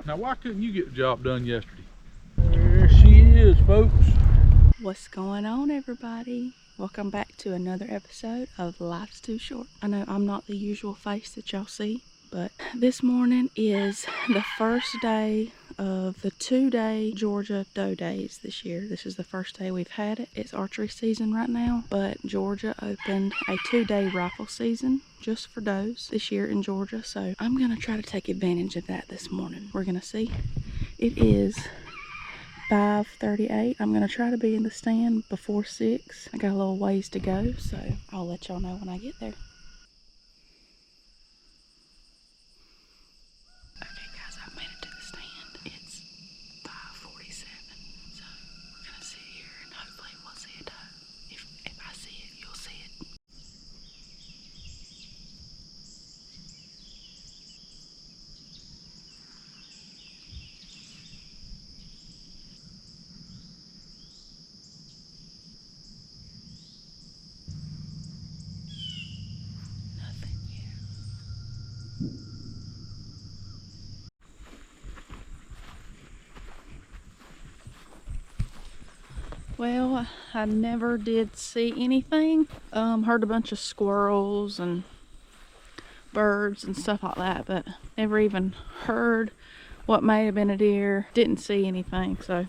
Now, why couldn't you get the job done yesterday? There she is, folks. What's going on, everybody? Welcome back to another episode of Life's Too Short. I know I'm not the usual face that y'all see, but this morning is the first day of the 2-day Georgia doe days this year. This is the first day we've had it. It's archery season right now, but Georgia opened a 2-day rifle season just for does this year in Georgia. So I'm gonna try to take advantage of that this morning. We're gonna see. It is 5:38. I'm gonna try to be in the stand before 6. I got a little ways to go, so I'll let y'all know when I get there. Okay guys, I've made it to the stand. It's 5:47, so we're gonna sit here and hopefully we'll see a doe. If I see it, you'll see it. Nothing yet. Well, I never did see anything. Heard a bunch of squirrels and birds and stuff like that, but never even heard what may have been a deer. Didn't see anything, so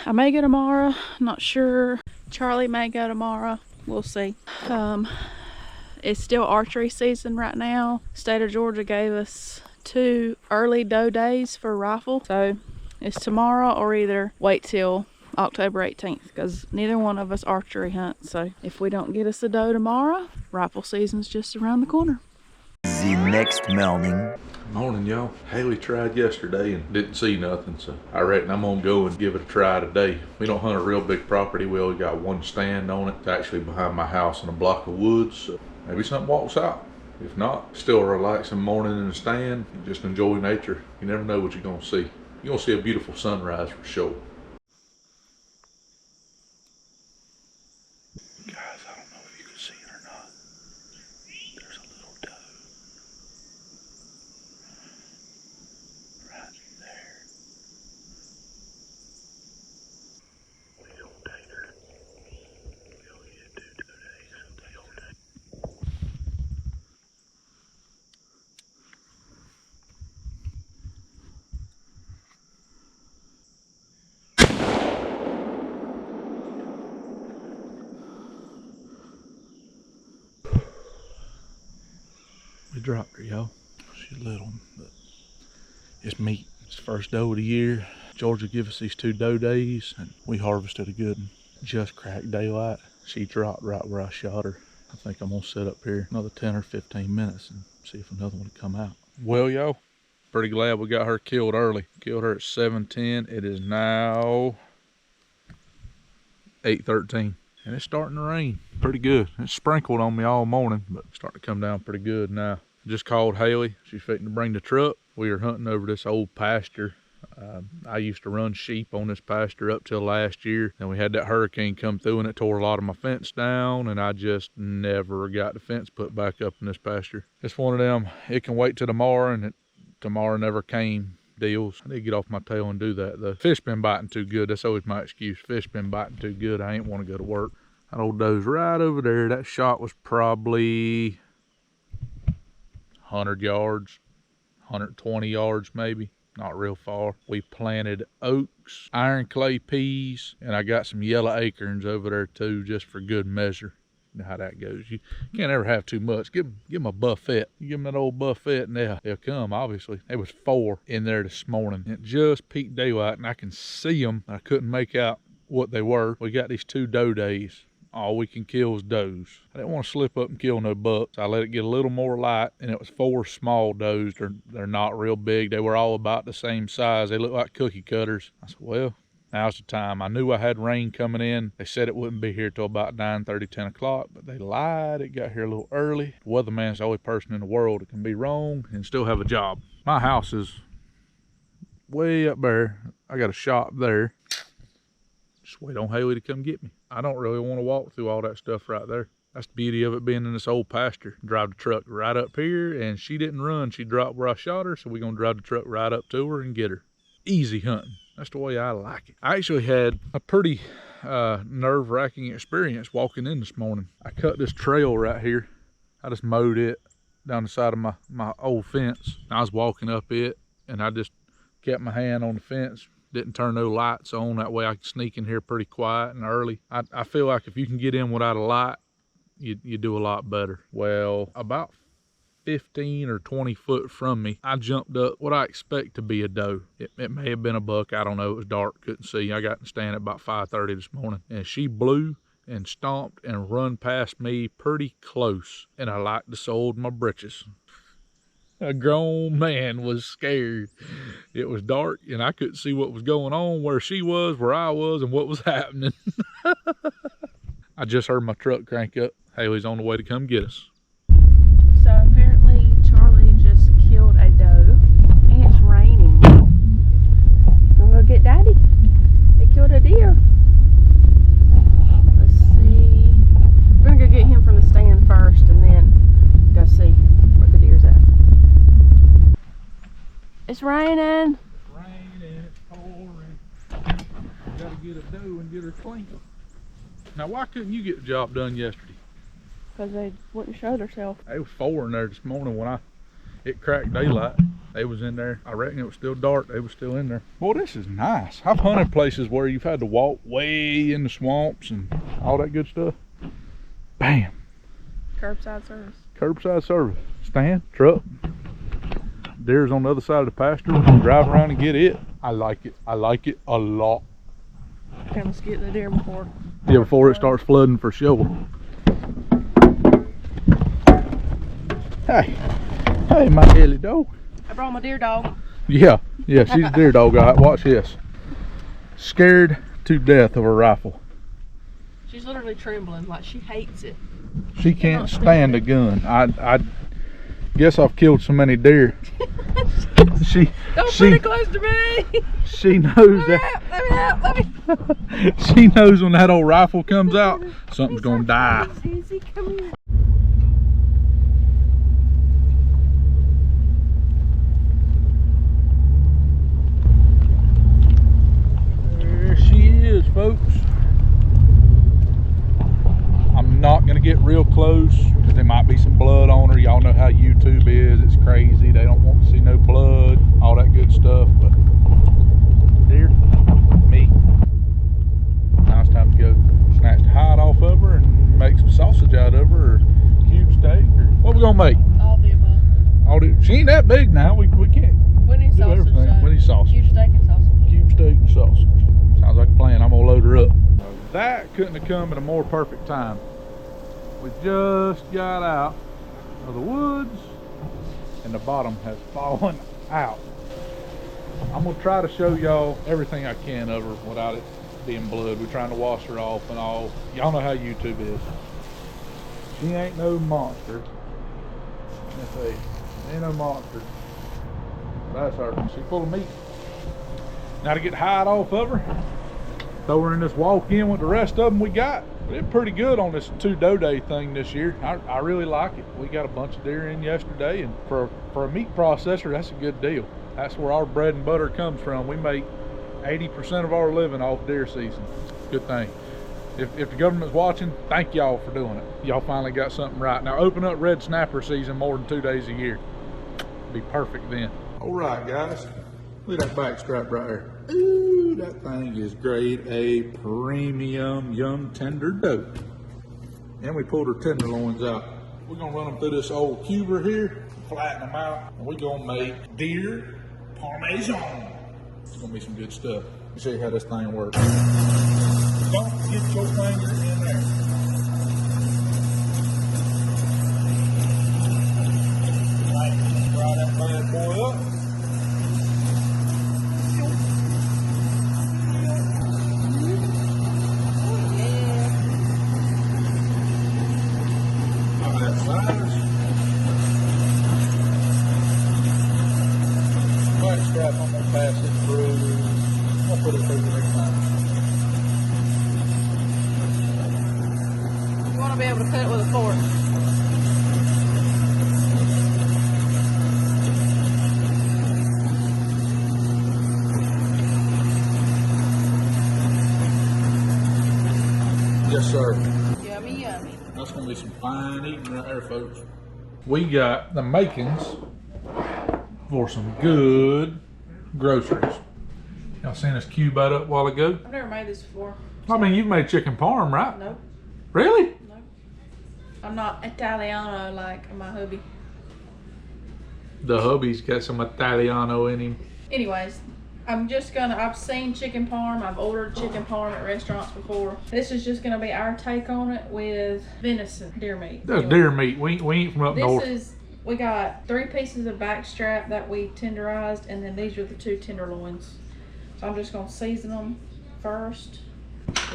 I may go tomorrow. Not sure. Charlie may go tomorrow. We'll see. It's still archery season right now. State of Georgia gave us 2 early doe days for rifle, so it's tomorrow or either wait till October 18th, because neither one of us archery hunt. So if we don't get us a doe tomorrow, rifle season's just around the corner. The next morning. Morning, y'all. Haley tried yesterday and didn't see nothing, so I reckon I'm gonna go and give it a try today. We don't hunt a real big property. We only got one stand on it. It's actually behind my house in a block of woods, so maybe something walks out. If not, still a relaxing morning in the stand. Just enjoy nature. You never know what you're gonna see. You're gonna see a beautiful sunrise for sure. Guys, I don't know if you can see it or not. There's a little doe right there. We gonna take her. We gonna get 2 days. They gonna take. We dropped her, y'all. She's little, but it's meat. It's the first doe of the year. Georgia give us these 2 doe days, and we harvested a good one. Just cracked daylight. She dropped right where I shot her. I think I'm gonna sit up here another 10 or 15 minutes and see if another one will come out. Well, y'all, pretty glad we got her killed early. Killed her at 7:10. It is now 8:13. And it's starting to rain pretty good. It's sprinkled on me all morning, but it's starting to come down pretty good now. Just called Haley. She's fitting to bring the truck. We are hunting over this old pasture. I used to run sheep on this pasture up till last year. And we had that hurricane come through and it tore a lot of my fence down. And I just never got the fence put back up in this pasture. It's one of them, it can wait till tomorrow, and tomorrow never came deals. I need to get off my tail and do that though. Fish been biting too good. That's always my excuse. Fish been biting too good. I ain't want to go to work. That old doe's right over there. That shot was probably 100 yards, 120 yards maybe. Not real far. We planted oaks, iron clay peas, and I got some yellow acorns over there too, just for good measure. You know how that goes. You can't ever have too much. Give them a buffet. You give them that old buffet and they'll come, obviously. There was 4 in there this morning. It just peaked daylight and I can see them. I couldn't make out what they were. We got these 2 doe days. All we can kill is does. I didn't want to slip up and kill no bucks. I let it get a little more light, and it was 4 small does. They're not real big. They were all about the same size. They look like cookie cutters. I said, well, now's the time. I knew I had rain coming in. They said it wouldn't be here till about 9:30, 10 o'clock, but they lied. It got here a little early. The weatherman's the only person in the world that can be wrong and still have a job. My house is way up there. I got a shop there. Just wait on Haley to come get me. I don't really want to walk through all that stuff right there. That's the beauty of it being in this old pasture. Drive the truck right up here, and she didn't run. She dropped where I shot her, so we're going to drive the truck right up to her and get her. Easy hunting. That's the way I like it. I actually had a pretty nerve-wracking experience walking in this morning. I cut this trail right here. I just mowed it down the side of my old fence. I was walking up it, and I just kept my hand on the fence. Didn't turn no lights on. That way I could sneak in here pretty quiet and early. I feel like if you can get in without a light, you do a lot better. Well, about 15 or 20 foot from me, I jumped up what I expect to be a doe. It may have been a buck. I don't know. It was dark. Couldn't see. I got to stand at about 5:30 this morning. And she blew and stomped and run past me pretty close. And I like to sold my britches. A grown man was scared. It was dark and I couldn't see what was going on, where she was, where I was, and what was happening. I just heard my truck crank up. Haley's on the way to come get us. So apparently Charlie just killed a doe and it's raining. Wanna go get Daddy? They killed a deer. Let's see. We're gonna go get him from the stand first and then go see where the deer's at. It's raining. It's raining, it's pouring. Gotta get a doe and get her clean. Now why couldn't you get the job done yesterday? Because they wouldn't show themselves. There was 4 in there this morning when it cracked daylight. They was in there. I reckon it was still dark. They was still in there. Boy, this is nice. I've hunted places where you've had to walk way in the swamps and all that good stuff. Bam. Curbside service. Curbside service. Stand, truck. Deer's on the other side of the pasture. We can drive around and get it. I like it. I like it a lot. Okay, let's get the deer before. Yeah, before it starts flooding for sure. Hey, hey, my Ellie dog. I brought my deer dog. Yeah, she's a deer dog. All right, watch this. Scared to death of a rifle. She's literally trembling, like she hates it. She can't stand a gun. I guess I've killed so many deer. Don't put it close to me. She knows that. Let me out. She knows when that old rifle comes out, something's gonna die. Easy, come here. There she is, folks. I'm not gonna get real close because there might be some blood on her. Y'all know how YouTube is. It's crazy. They don't want to see no blood, all that good stuff. But deer, me. Now it's time to go snatch the hide off of her and make some sausage out of her, or cube steak, or what we gonna make? All the above. She ain't that big now. We can't We need do sausage. everything. We need sausage. Cube steak and sausage. Cube steak and sausage. Sounds like a plan. I'm gonna load her up. That couldn't have come at a more perfect time. We just got out of the woods and the bottom has fallen out. I'm gonna try to show y'all everything I can of her without it being blood. We're trying to wash her off and all. Y'all know how YouTube is. She ain't no monster. Let me say, ain't no monster. That's her. She's full of meat. Now to get the hide off of her, throw her in this walk-in with the rest of them we got. We did pretty good on this 2 doe day thing this year. I really like it. We got a bunch of deer in yesterday, and for a meat processor, that's a good deal. That's where our bread and butter comes from. We make 80% of our living off deer season. Good thing. If the government's watching, thank y'all for doing it. Y'all finally got something right. Now open up red snapper season more than 2 days a year. Be perfect then. All right, guys. Look at that back strap right there. Ooh, that thing is grade A premium young tender doe. And we pulled her tenderloins out. We're gonna run them through this old cuber here, flatten them out, and we're gonna make deer Parmesan. It's gonna be some good stuff. Let me show you how this thing works. Don't get your finger in there. Right, fry that bad boy up. Strap, I'm gonna pass it through. I'll put it through the next time. You want to be able to cut it with a fork. Yes, sir. Yummy, yummy. That's gonna be some fine eating right there, folks. We got the makings for some good groceries. Y'all seen us cube that up a while ago? I've never made this before. I mean, you've made chicken parm, right? Nope. Really? Nope. I'm not Italiano like my hubby. The hubby's got some Italiano in him. Anyways, I've seen chicken parm. I've ordered chicken parm at restaurants before. This is just gonna be our take on it with venison, deer meat. That's deer meat. We ain't from up north. We got 3 pieces of backstrap that we tenderized, and then these are the 2 tenderloins. So I'm just gonna season them first.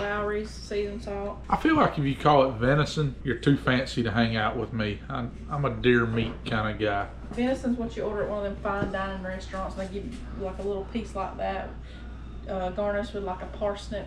Lowry's seasoned salt. I feel like if you call it venison, you're too fancy to hang out with me. I'm a deer meat kind of guy. Venison's what you order at one of them fine dining restaurants. They give you like a little piece like that, garnished with like a parsnip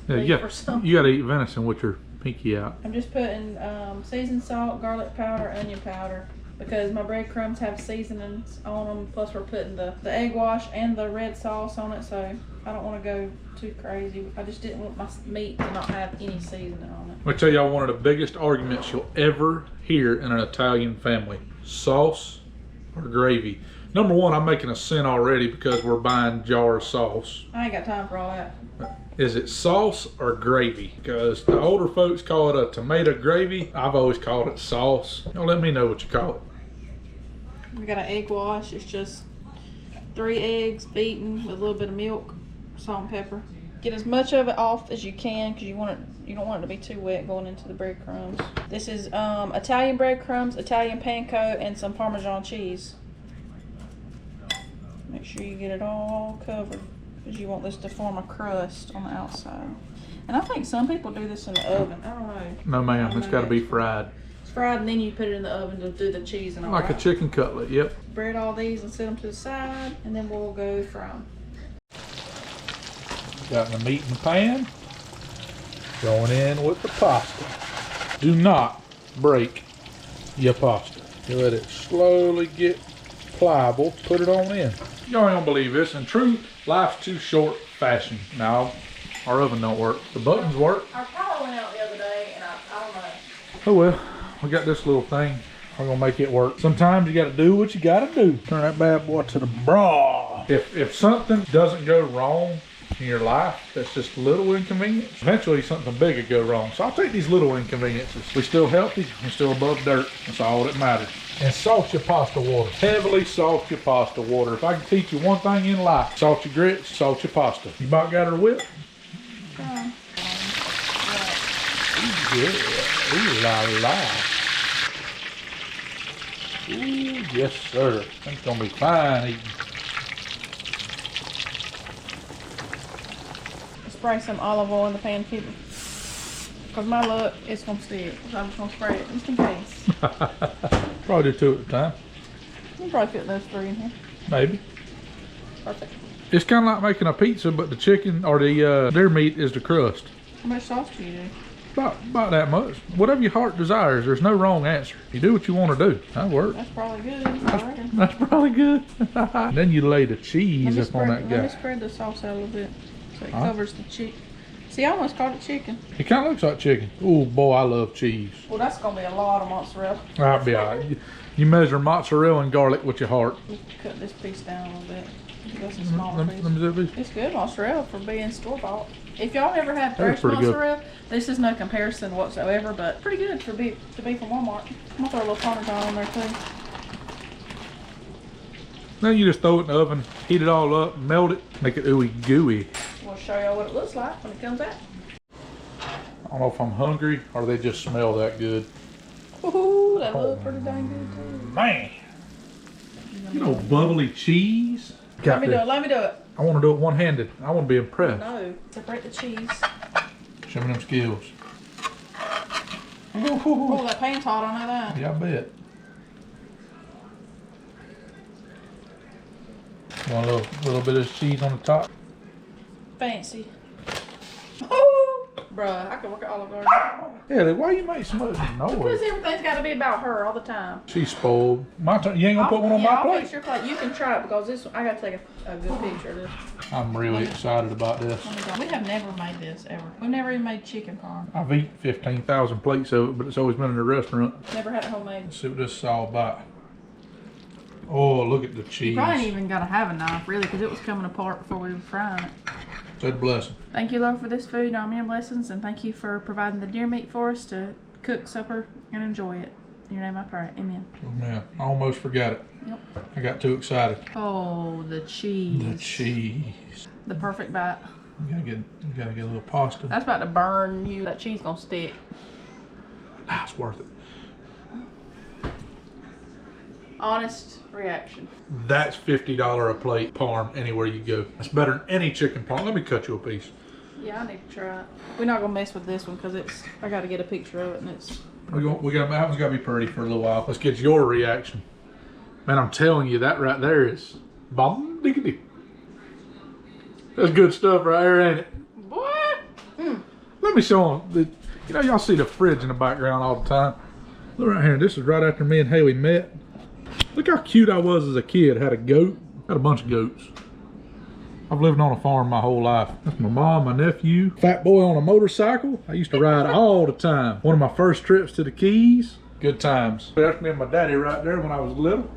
leaf or something. You gotta eat venison with your pinky out. I'm just putting seasoned salt, garlic powder, onion powder, because my breadcrumbs have seasonings on them. Plus we're putting the egg wash and the red sauce on it, so I don't want to go too crazy. I just didn't want my meat to not have any seasoning on it. I'm gonna tell y'all one of the biggest arguments you'll ever hear in an Italian family: sauce or gravy. Number one, I'm making a sin already because we're buying jar of sauce. I ain't got time for all that. Is it sauce or gravy? Because the older folks call it a tomato gravy. I've always called it sauce. Y'all let me know what you call it. We got an egg wash. It's just 3 eggs beaten with a little bit of milk, salt and pepper. Get as much of it off as you can because you don't want it to be too wet going into the breadcrumbs. This is Italian breadcrumbs, Italian panko, and some Parmesan cheese. Make sure you get it all covered because you want this to form a crust on the outside. And I think some people do this in the oven. I don't know. No ma'am, it's got to be fried. It's fried and then you put it in the oven to do the cheese and all Like that. a chicken cutlet, yep. Bread all these and set them to the side, and then we'll go fry them. Got the meat in the pan. Going in with the pasta. Do not break your pasta. You let it slowly get pliable. Put it on in. Y'all ain't gonna believe this. In true life's too short fashion. Now, our oven don't work. The buttons work. Our power went out the other day, and I don't know. Oh well, we got this little thing. We're gonna make it work. Sometimes you gotta do what you gotta do. Turn that bad boy to the bra. If something doesn't go wrong in your life, that's just a little inconvenience, eventually something big could go wrong. So I'll take these little inconveniences. We're still healthy, we're still above dirt. That's all that matters. And salt your pasta water. Heavily salt your pasta water. If I can teach you one thing in life, salt your grits, salt your pasta. You about got her whipped? Yeah. Ooh la la. Ooh, yes sir. It's gonna be fine eating. Spray some olive oil in the pan, keep it. Because my luck, it's going to stick. So I'm just going to spray it just in case. Probably do 2 at a time. You can probably fit those 3 in here. Maybe. Perfect. It's kind of like making a pizza, but the chicken or the deer meat is the crust. How much sauce do you do? About that much. Whatever your heart desires, there's no wrong answer. You do what you want to do. That works. That's probably good, I reckon. That's probably good. Then you lay the cheese up on that Let me guy. spread the sauce out a little bit so it covers the chicken. See, I almost called it chicken. It kind of looks like chicken. Oh boy, I love cheese. Well, that's going to be a lot of mozzarella. That'll be all right. You measure mozzarella and garlic with your heart. Cut this piece down a little bit. Got some smaller Let me do this. It's good mozzarella for being store-bought. If y'all never had That was fresh pretty good. mozzarella, this is no comparison whatsoever, but pretty good to be from Walmart. I'm gonna throw a little Parmesan on there too. Then you just throw it in the oven, heat it all up, melt it, make it ooey gooey. We'll show y'all what it looks like when it comes out. I don't know if I'm hungry or they just smell that good. Ooh, that looks pretty dang good too. Man, you know, bubbly cheese. Let me do it. I want to do it one-handed. I want to be impressed. No, separate the cheese. Show me them skills. Oh, that pan's hot, I know that. Yeah, I bet. Want a little bit of cheese on the top. Fancy. Oh! Bruh, I could work at Olive Garden. Ellie, why you make so much Because noise? everything's got to be about her all the time. She's spoiled. My turn. You ain't gonna put one on my I'll plate? fix your plate. You can try it because this one, I got to take a good picture of this. I'm really excited about this. We have never made this ever. We've never even made chicken parm. I've eaten 15,000 plates of it, but it's always been in a restaurant. Never had it homemade. Let's see what this is all about. Oh, look at the cheese. Probably ain't even got to have a knife, really, because it was coming apart before we were frying it. Said a blessing. Thank you, Lord, for this food, amen, blessings, and thank you for providing the deer meat for us to cook supper and enjoy it. In your name I pray, amen. Oh man, I almost forgot it. Yep. I got too excited. Oh, the cheese. The cheese. The perfect bite. You gotta get a little pasta. That's about to burn you. That cheese gonna stick. Ah, it's worth it. Honest reaction. That's $50 a plate parm anywhere you go. That's better than any chicken parm. Let me cut you a piece. Yeah, I need to try it. We're not gonna mess with this one because I got to get a picture of it, and it's. That one's gotta be pretty for a little while. Let's get your reaction. Man, I'm telling you, that right there is bomb diggity. That's good stuff right there, ain't it? What? Let me show them. You know, y'all see the fridge in the background all the time. Look right here. This is right after me and Haley met. Look how cute I was as a kid. Had a goat. Had a bunch of goats. I've lived on a farm my whole life. That's my mom, my nephew. Fat boy on a motorcycle. I used to ride all the time. One of my first trips to the Keys. Good times. That's me and my daddy right there when I was little.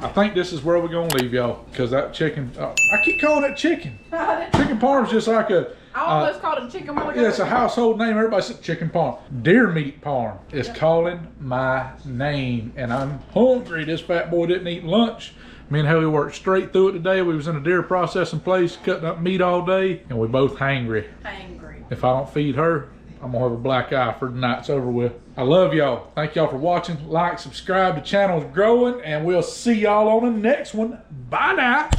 I think this is where we're gonna leave y'all, because that chicken, I keep calling it chicken. Chicken parm's just like a, I almost called it chicken mulligan. yeah, it's a household name. Everybody says chicken parm. Deer meat parm is calling my name, and I'm hungry. This fat boy didn't eat lunch. Me and Haley worked straight through it today. We was in a deer processing place, cutting up meat all day, and we both hangry. Hangry. If I don't feed her, I'm gonna have a black eye for the night's over with. I love y'all. Thank y'all for watching. Like, subscribe. The channel's growing, and we'll see y'all on the next one. Bye now.